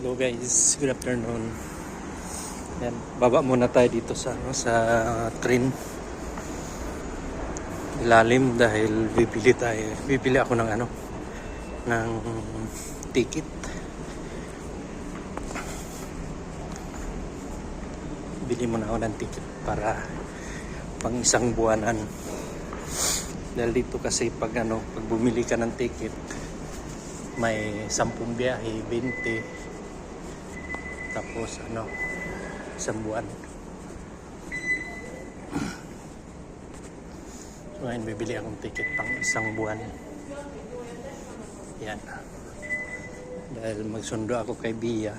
Hello guys, good afternoon. Yan, baba muna tayo dito sa train. Ilalim dahil bibili ako ng ng ticket. Bili muna ako ng ticket para pang isang buwanan. Dahil dito kasi pag bumili ka ng ticket, may 10 biyahe, 20. Tapos isang buwan. So ngayon bibili akong ticket pang isang buwan. Yan. Dahil magsundo ako kay Bia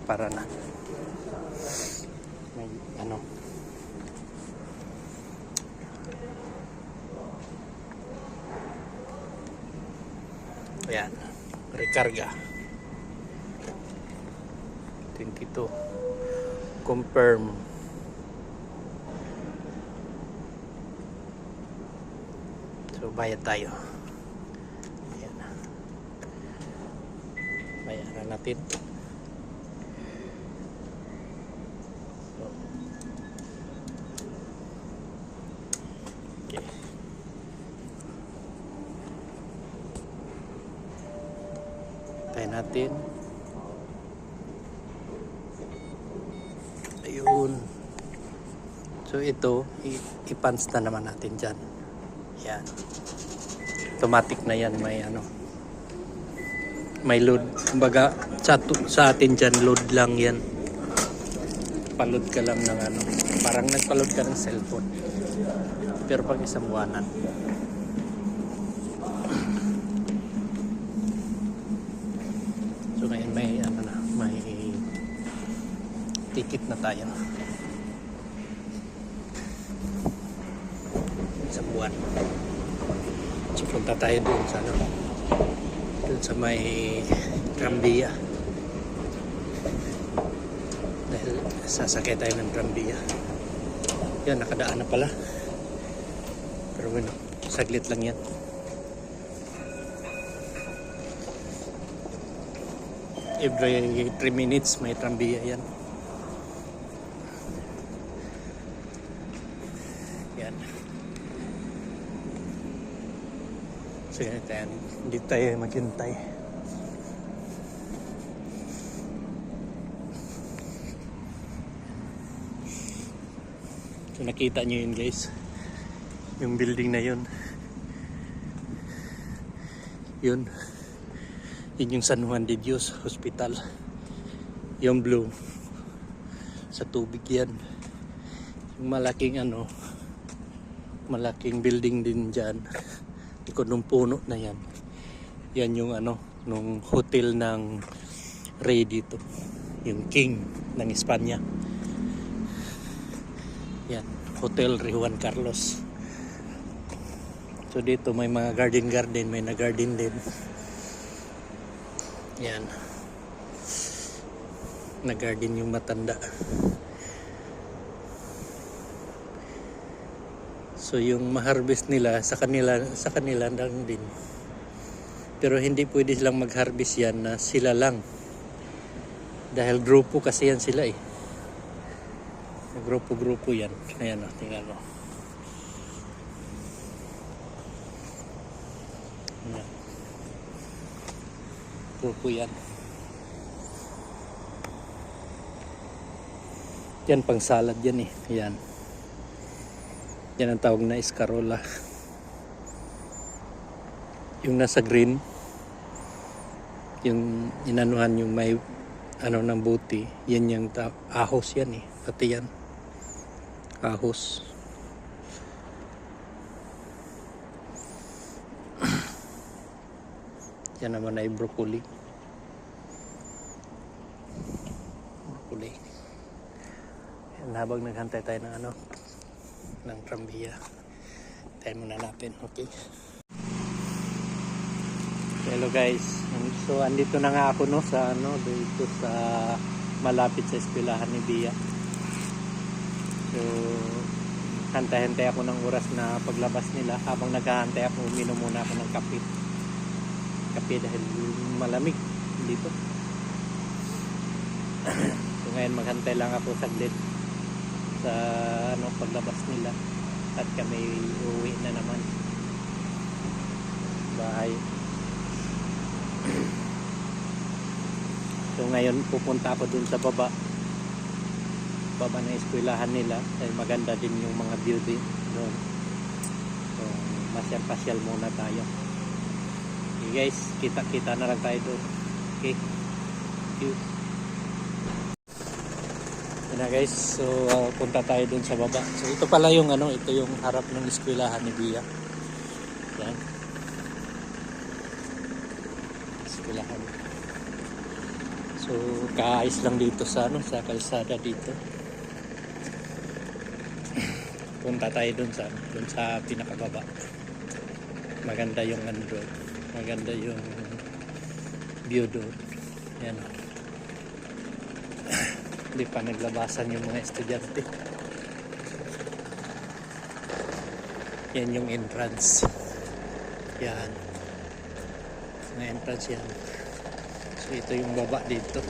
para na may ayan, recarga 22 confirm. So bayad tayo. Ayan. Bayaran natin. So, okay. Tayo natin. Ayun. So ito, i-punch na naman natin dyan. Yan. Automatic na yan. May load. Kumbaga, sa atin dyan, load lang yan. Palod ka lang ng parang nagpaload ka ng cellphone. Pero pag isang buwanan. So ngayon may may ticket na tayo sa buwan. So punta tayo doon sa may Trambia dahil sasakay tayo ng Trambia. Yan, nakadaan na pala, pero bueno, saglit lang yan. Every 3 minutes may Trambia yan. Yan. So yan, hindi tayo maghintay. So nakita nyo yun guys, yung building na yun. Yun yung San Juan de Dios Hospital. Yung blue sa tubig yan. Yung malaking malaking building din dyan, likod ng puno na yan. Yan yung nung hotel ng Rey dito, yung King ng Espanya. Yan, Hotel Rey Juan Carlos. So dito may mga garden, may na-garden din. Yan. Na-garden yung matanda. So yung ma-harvest nila sa kanila lang din. Pero hindi pwede silang mag-harvest yan na sila lang. Dahil grupo kasi yan sila eh. Grupo yan. Ayan o, tingnan mo. Ayan. Grupo yan. Yan pang salad yan eh. Ayan. Yan ang tawag na escarola. Yung nasa green, yung inanuhan yung may ng buti, yan yung ahos yan eh. Pati yan. Ahos. Yan naman ay broccoli. Broccoli. Yan, habang naghantay tayo ng Trambia. Tayo muna natin, okay? Hello guys. So andito na nga ako dito sa malapit sa eskwelahan ni Bia. So hantay-hantay ako ng oras na paglabas nila. Habang naghahantay ako, uminom muna ako ng kape dahil malamig. dito. So ngayon maghantay lang ako saglit sa paglabas nila at kami uuwi na naman bahay. So ngayon pupunta ako dun sa baba ng eskwelahan nila. Ay maganda din yung mga building doon. So pasyal muna tayo. Okay guys, kita na lang tayo doon. Okay, thank you. Yan na guys, so punta tayo doon sa baba. So ito pala yung ito yung harap ng eskwelahan ni Bia. Yan, eskwelahan. So kaayos lang dito sa sa kalsada dito. Punta tayo doon sa pinakababa. Maganda yung doon. Maganda yung view doon. Yan. Hindi pa naglabasan yung mga estudyante. Yan yung entrance. Yan. Yung entrance yan. So ito yung baba dito.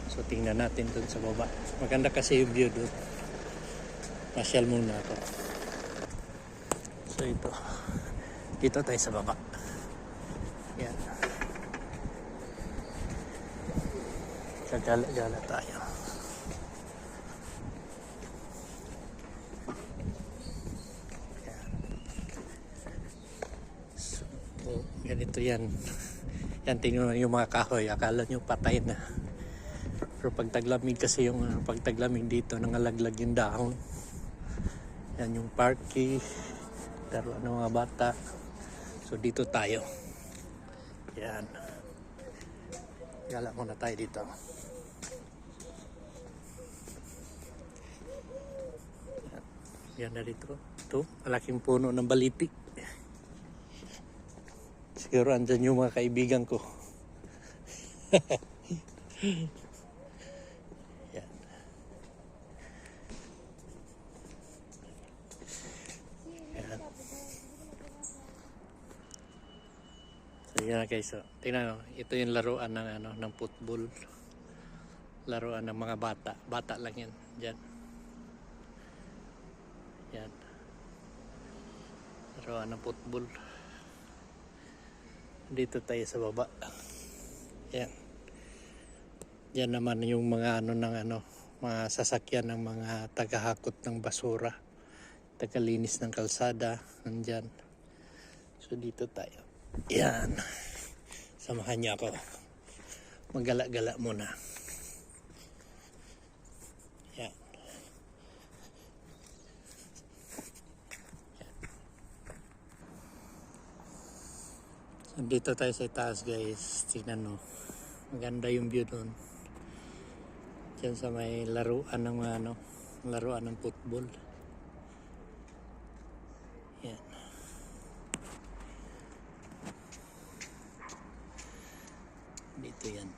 So tingnan natin doon sa baba. Maganda kasi yung view doon. Masyal muna ako. So ito. Dito tayo sa baba. Yan. Gala-gala tayo. Yan. So, ganito yan. Yan, tingnan yung mga kahoy. Akala nyo patay na. Pero pag taglamig kasi pag taglamig dito, nangalaglag yung dahon. Yan yung parky. Pero mga bata. So dito tayo. Yan. Gala muna tayo dito. Yan na dito. Ito, malaking puno ng baliti. Siguro andyan yung mga kaibigan ko. Yan. Yan. So yan na guys. So, tingnan mo, ito yung laruan ng football. Laruan ng mga bata. Bata lang yan. Diyan. Yan. Laruan ng football. Dito tayo sa baba. Yan. Yan naman yung mga mga sasakyan ng mga tagahakot ng basura. Tagalinis ng kalsada. Nandyan. So dito tayo. Yan. Samahan niyo ako. Maggala-gala muna. Yan. So dito tayo sa taas guys. Tingnan mo. Maganda yung view doon. Diyan sa may laruan ng laruan ng football. Yan. Dito yan.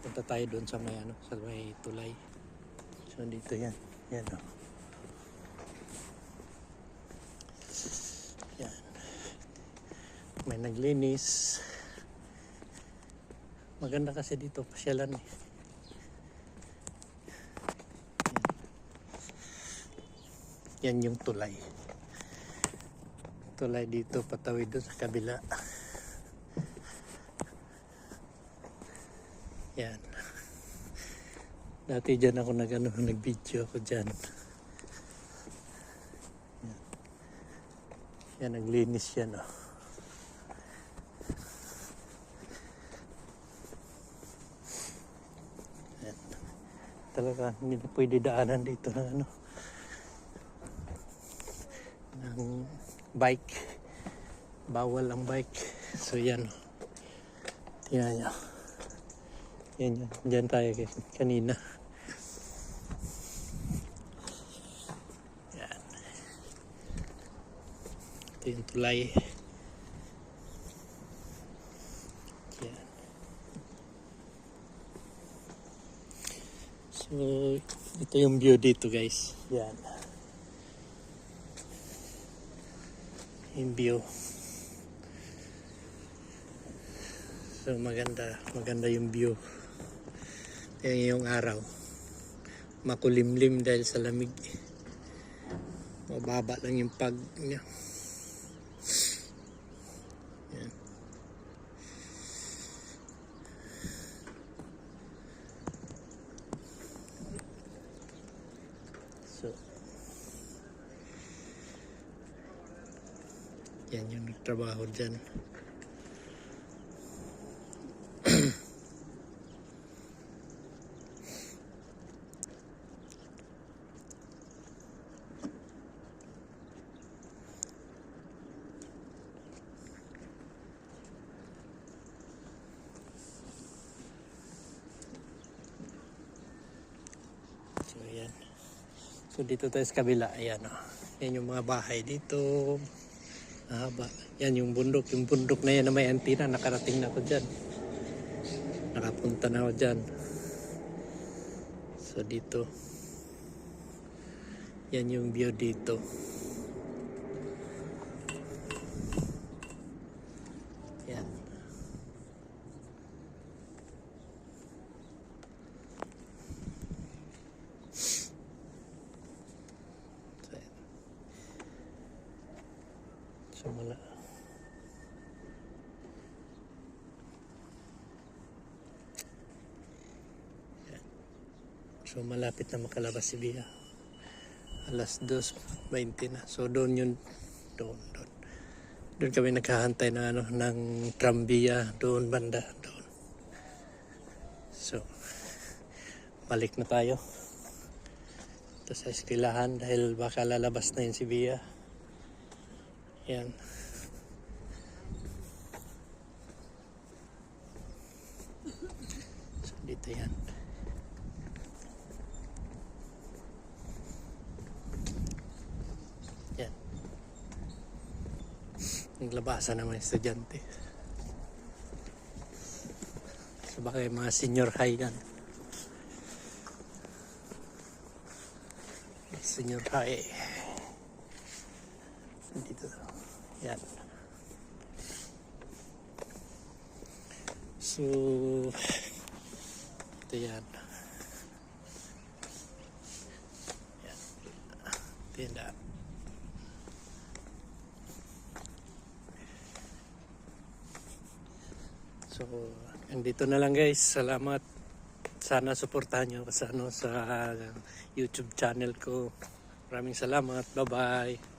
Punta tayo doon sa may tulay. So dito yan. Yan o. Yan. May naglinis. Maganda kasi dito pasyalan eh. Yan yung tulay. Tulay dito patawid doon sa kabila. Yan. Dati dyan ako nag-video ako dyan. Yan. Yan, naglinis yan oh. Yan. Talaga hindi na pwede daanan dito ng ng bike. Bawal ang bike. So yan. Tingnan nyo. Yan yan. Diyan tayo kanina. Yan. Ito yung tulay. Yan. So ito yung view dito guys. Yan. yung view. So maganda yung view. Yan yung araw. Makulimlim dahil sa lamig. Mababa lang yung pag niya. Yan. So yan yung nagtrabaho dyan. So yan. So dito tayo sa kabila. Ayan o. Yan yung mga bahay dito. Mahaba. Yan yung bundok. Yung bundok na yan na may antina. Nakarating na ako dyan. Nakapunta na ako dyan. So dito. Yan yung view dito. Yan. So wala. So malapit na makalabas si Bia. Alas 2:20 na. So doon kami naghahantay ng ng Trambia doon banda doon. So balik na tayo. Ito sa eskwelahan dahil baka lalabas na yun si Bia. Yan. So dito yan. Yan. Naglabasan naman yung estudyante. So baka yung mga senior high yan. Senior high. Dito. Yan. So ito yan. Yan. Tinda. So andito na lang guys. Salamat. Sana suportahan nyo sa YouTube channel ko. Maraming salamat. Bye-bye.